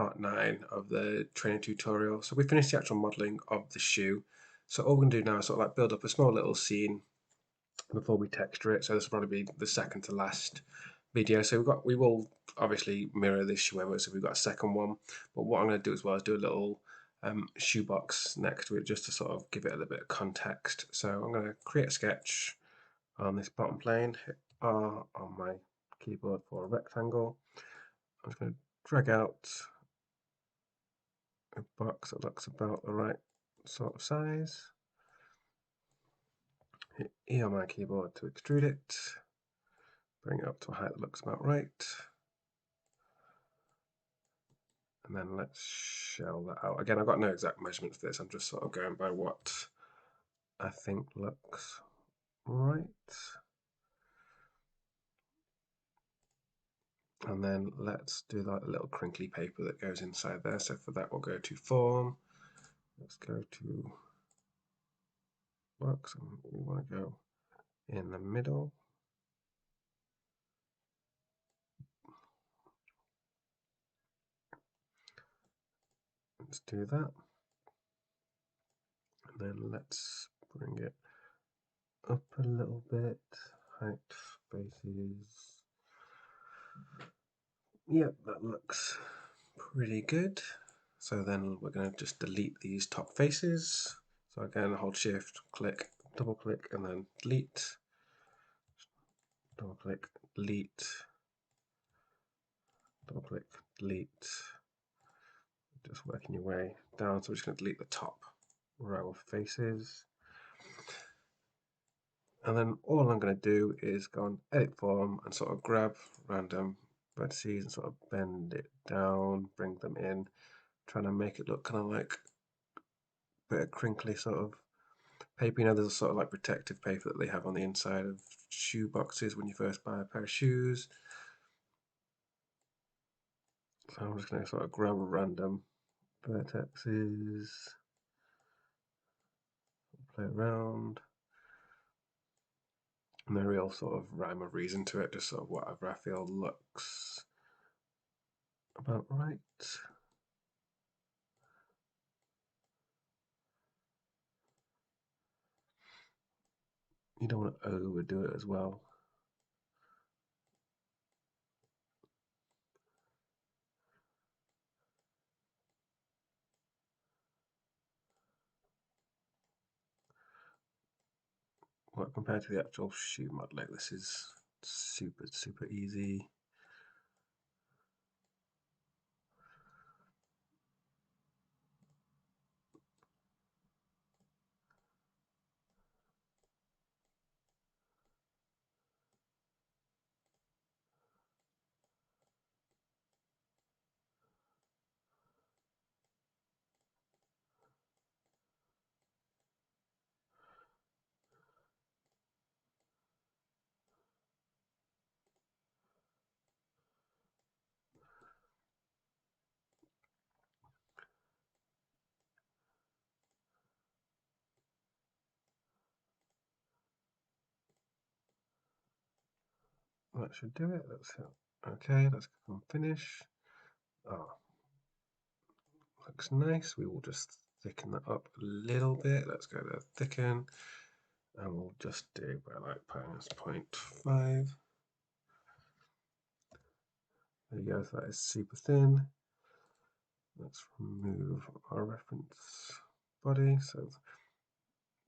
part 9 of the training tutorial. So we finished the actual modelling of the shoe. So all we're going to do now is sort of like build up a small little scene before we texture it. So this will probably be the second to last video. So we will obviously mirror this shoe over, so we've got a second one. But what I'm going to do as well is do a little shoebox next to it just to sort of give it a little bit of context. So I'm going to create a sketch on this bottom plane, hit R on my keyboard for a rectangle. I'm just going to drag out a box that looks about the right sort of size. Hit E on my keyboard to extrude it. Bring it up to a height that looks about right. And then let's shell that out. Again, I've got no exact measurements for this. I'm just sort of going by what I think looks right. And then let's do like a little crinkly paper that goes inside there. So for that, we'll go to form. Let's go to box, and we want to go in the middle. Let's do that. And then let's bring it up a little bit. Height, spaces. Yep, that looks pretty good. So then we're going to just delete these top faces. So again, hold shift, click, double click, and then delete. Double click, delete. Double click, delete. Just working your way down. So we're just going to delete the top row of faces. And then all I'm going to do is go on edit form and sort of grab random vertices and sort of bend it down, bring them in, trying to make it look kind of like a bit of crinkly sort of paper. You know, there's a sort of like protective paper that they have on the inside of shoe boxes when you first buy a pair of shoes. So I'm just going to sort of grab random vertexes, play around. No real sort of rhyme or reason to it, just sort of whatever I feel looks about right. You don't want to overdo it as well. Well, compared to the actual shoe modeling, this is super easy. That should do it. That's it. Okay, let's go and finish. Oh, looks nice. We will just thicken that up a little bit. Let's go to thicken, and we'll just do by like -0.5. There you go. So that is super thin. Let's remove our reference body. So,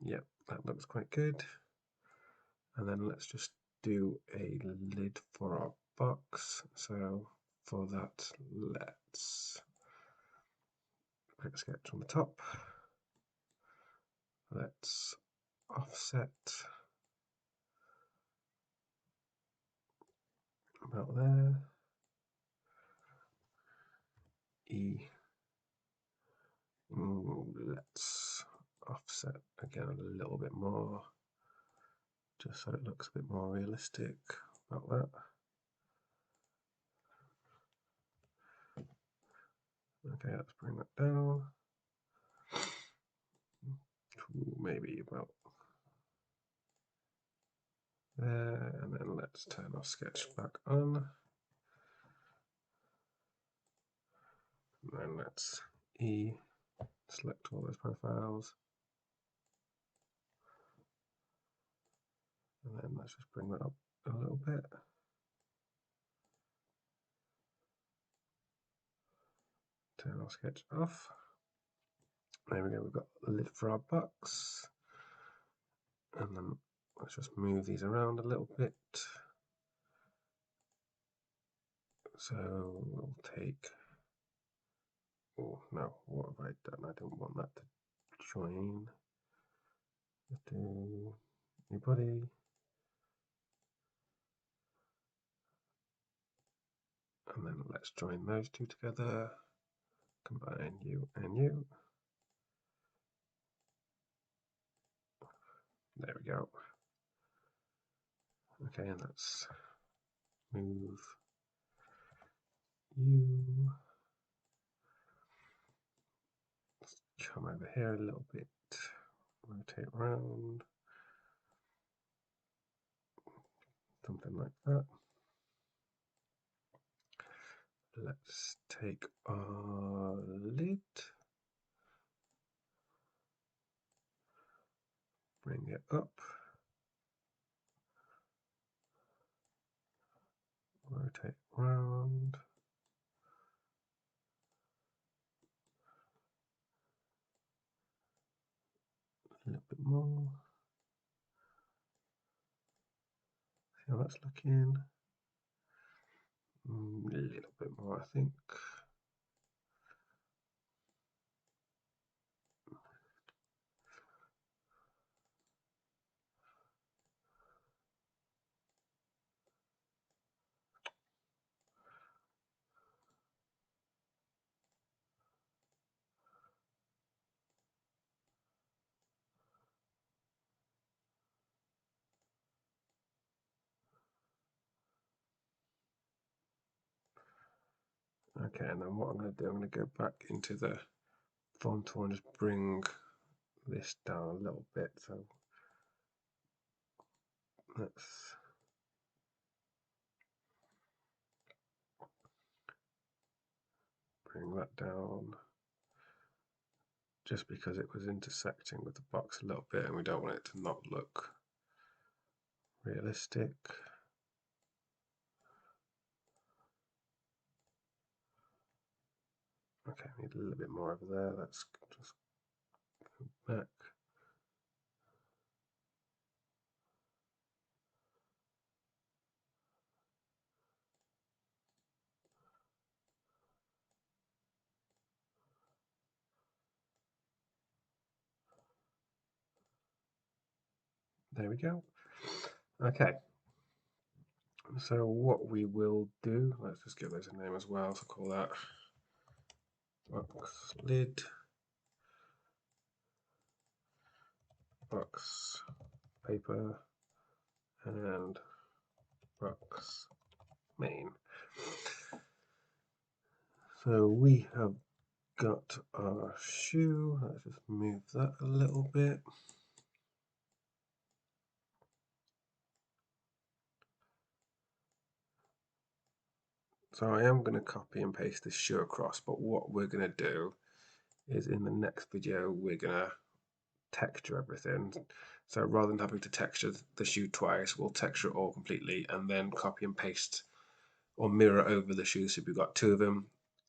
yep, that looks quite good. And then let's just do a lid for our box. So for that, let's quick sketch on the top. Let's offset about there. E. Let's offset again a little bit more, just so it looks a bit more realistic. About that. Okay, let's bring that down to maybe about there, and then let's turn our sketch back on. then let's select all those profiles. And then let's just bring that up a little bit. Turn our sketch off. There we go, we've got the lid for our box. And then let's just move these around a little bit. So we'll take, oh no, what have I done? I don't want that to join. Let's do new body. And then let's join those two together. Combine you and you. There we go. Okay, and let's move you. Let's come over here a little bit. Rotate around. Something like that. Let's take our lid. Bring it up. Rotate around. A little bit more. See how that's looking. A little bit more, I think. Okay, and then what I'm going to do, I'm going to go back into the font tool and just bring this down a little bit. So let's bring that down, just because it was intersecting with the box a little bit and we don't want it to not look realistic. Okay, I need a little bit more over there. Let's just go back. There we go. Okay. So what we will do, let's just give those a name as well. So call that box lid, box paper, and box main. So we have got our shoe. Let's just move that a little bit. So I am going to copy and paste this shoe across, but what we're going to do is in the next video we're going to texture everything. So rather than having to texture the shoe twice, we'll texture it all completely and then copy and paste or mirror over the shoes. So we've got two of them,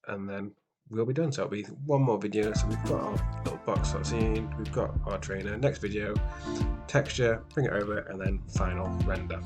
and then we'll be done. So it'll be one more video. So we've got our little box sort of scene, we've got our trainer. Next video, texture, bring it over, and then final render.